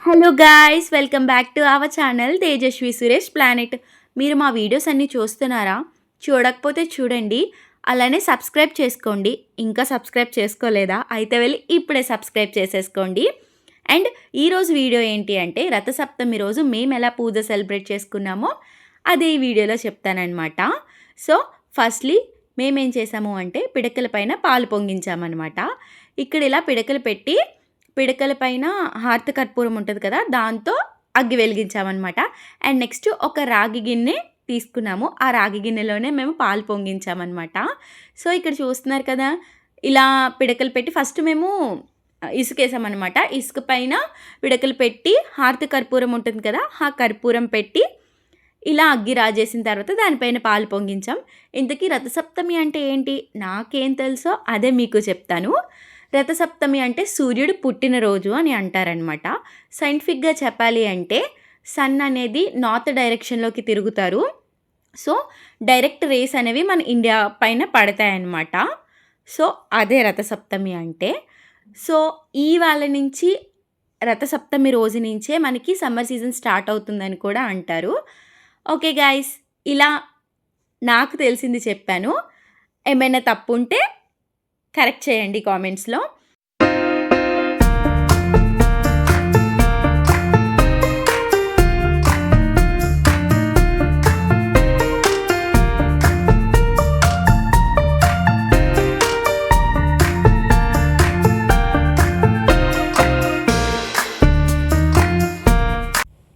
Hello guys, welcome back to our channel Tejaswi Suresh planet. మీరు మా videos అన్నీ చూస్తున్నారా? చూడకపోతే చూడండి, అలానే సబ్స్క్రైబ్ చేసుకోండి. ఇంకా సబ్స్క్రైబ్ చేసుకోలేదా? అయితే వెళ్ళి ఇప్పుడే సబ్స్క్రైబ్ చేసేసుకోండి. అండ్ ఈరోజు వీడియో ఏంటి అంటే, రథసప్తమి రోజు మేము ఎలా పూజ సెలబ్రేట్ చేసుకున్నామో అదే ఈ వీడియోలో చెప్తానమాట. సో ఫస్ట్లీ మేమేం చేసాము అంటే, పిడకల పైన పాలు పొంగించామన్నమాట. ఇక్కడ ఇలా పిడకలు పెట్టి పిడకల పైన హారతి కర్పూరం ఉంటుంది కదా, దాంతో అగ్గి వెలిగించామన్నమాట. అండ్ నెక్స్ట్ ఒక రాగి గిన్నె తీసుకున్నాము. ఆ రాగి గిన్నెలోనే మేము పాలు పొంగించామన్నమాట. సో ఇక్కడ చూస్తున్నారు కదా, ఇలా పిడకలు పెట్టి ఫస్ట్ మేము ఇసుకేసామన్నమాట. ఇసుక పైన పిడకలు పెట్టి హారతి కర్పూరం ఉంటుంది కదా, ఆ కర్పూరం పెట్టి ఇలా అగ్గి రాజేసిన తర్వాత దానిపైన పాలు పొంగించాం. ఇంతకీ రథసప్తమి అంటే ఏంటి, నాకేం తెలుసో అదే మీకు చెప్తాను. రథసప్తమి అంటే సూర్యుడు పుట్టినరోజు అని అంటారనమాట. సైంటిఫిక్గా చెప్పాలి అంటే సన్ అనేది నార్త్ డైరెక్షన్లోకి తిరుగుతారు. సో డైరెక్ట్ రేస్ అనేవి మన ఇండియా పైన పడతాయన్నమాట. సో అదే రథసప్తమి అంటే. సో ఇవాళ నుంచి రథసప్తమి రోజు నుంచే మనకి సమ్మర్ సీజన్ స్టార్ట్ అవుతుందని కూడా అంటారు. ఓకే గాయస్, ఇలా నాకు తెలిసింది చెప్పాను. ఏమైనా తప్పు ఉంటే కరెక్ట్ చేయండి కామెంట్స్లో.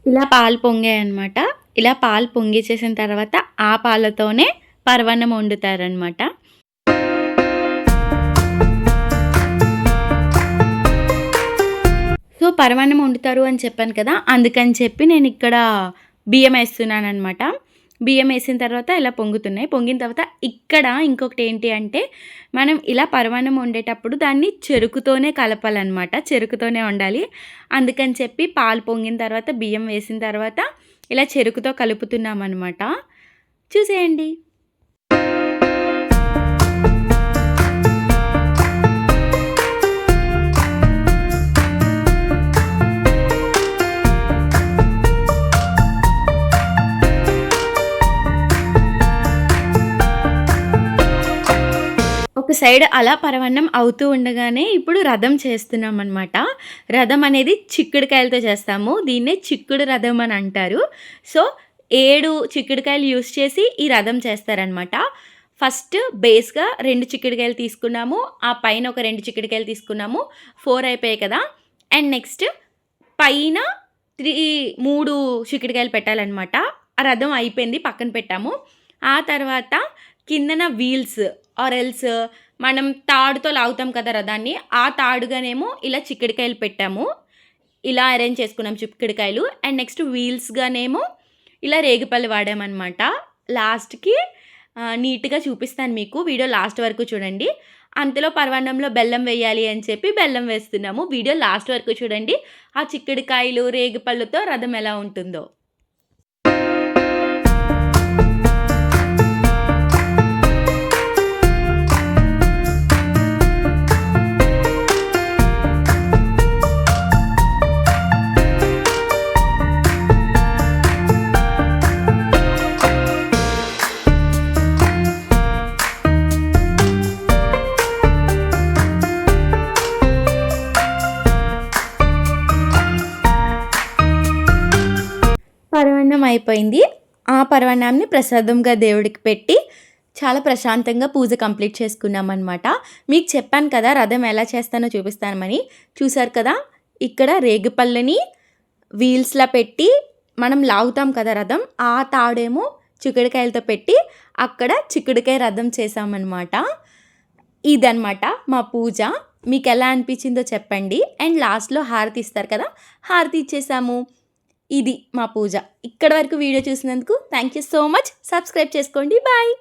ఇలా పాలు పొంగాయి అనమాట. ఇలా పాలు పొంగిచేసిన తర్వాత ఆ పాలతోనే పరవన్నం వండుతారనమాట. సో పరమాన్నం వండుతారు అని చెప్పాను కదా, అందుకని చెప్పి నేను ఇక్కడ బియ్యం వేస్తున్నాను అనమాట. బియ్యం వేసిన తర్వాత ఇలా పొంగుతున్నాయి. పొంగిన తర్వాత ఇక్కడ ఇంకొకటి ఏంటి అంటే, మనం ఇలా పరమాన్నం వండేటప్పుడు దాన్ని చెరుకుతోనే కలపాలన్నమాట. చెరుకుతోనే వండాలి. అందుకని చెప్పి పాలు పొంగిన తర్వాత బియ్యం వేసిన తర్వాత ఇలా చెరుకుతో కలుపుతున్నాం అనమాట. చూసేయండి. ఒక సైడ్ అలా పరవన్నం అవుతూ ఉండగానే ఇప్పుడు రథం చేస్తున్నాం అనమాట. రథం అనేది చిక్కుడుకాయలతో చేస్తాము. దీన్నే చిక్కుడు రథం అని అంటారు. సో 7 చిక్కుడుకాయలు యూస్ చేసి ఈ రథం చేస్తారనమాట. ఫస్ట్ బేస్గా 2 చిక్కుడుకాయలు తీసుకున్నాము. ఆ పైన ఒక 2 చిక్కుడుకాయలు తీసుకున్నాము. 4 అయిపోయాయి కదా. అండ్ నెక్స్ట్ పైన 3 చిక్కుడుకాయలు పెట్టాలన్నమాట. ఆ రథం అయిపోయింది, పక్కన పెట్టాము. ఆ తర్వాత కిందన వీల్స్ ఆర్ ఎల్స్ మనం తాడుతో లాగుతాం కదా రథాన్ని, ఆ తాడుగానేమో ఇలా చిక్కుడుకాయలు పెట్టాము. ఇలా అరేంజ్ చేసుకున్నాం చిక్కుడుకాయలు. అండ్ నెక్స్ట్ వీల్స్గానేమో ఇలా రేగిపళ్ళు వాడామన్నమాట. లాస్ట్కి నీట్గా చూపిస్తాను మీకు, వీడియో లాస్ట్ వరకు చూడండి. అంతలో పరవాన్నంలో బెల్లం వేయాలి అని చెప్పి బెల్లం వేస్తున్నాము. వీడియో లాస్ట్ వరకు చూడండి, ఆ చిక్కుడుకాయలు రేగిపళ్ళుతో రథం ఎలా ఉంటుందో. పరమాన్నం అయిపోయింది. ఆ పరమాన్నాన్ని ప్రసాదంగా దేవుడికి పెట్టి చాలా ప్రశాంతంగా పూజ కంప్లీట్ చేసుకున్నాం అనమాట. మీకు చెప్పాను కదా రథం ఎలా చేస్తానో చూపిస్తానమని. చూసారు కదా, ఇక్కడ రేగిపళ్ళని వీల్స్లా పెట్టి మనం లాగుతాం కదా రథం, ఆ తాడేమో చిక్కుడుకాయలతో పెట్టి అక్కడ చిక్కుడుకాయ రథం చేసామన్నమాట. ఇదన్నమాట మా పూజ. మీకు ఎలా అనిపించిందో చెప్పండి. అండ్ లాస్ట్లో హారతి ఇస్తారు కదా, హారతి ఇచ్చేసాము. ఇది మా పూజ. ఇక్కడ వరకు వీడియో చూసినందుకు thank you so much. Subscribe చేసుకోండి. బాయ్.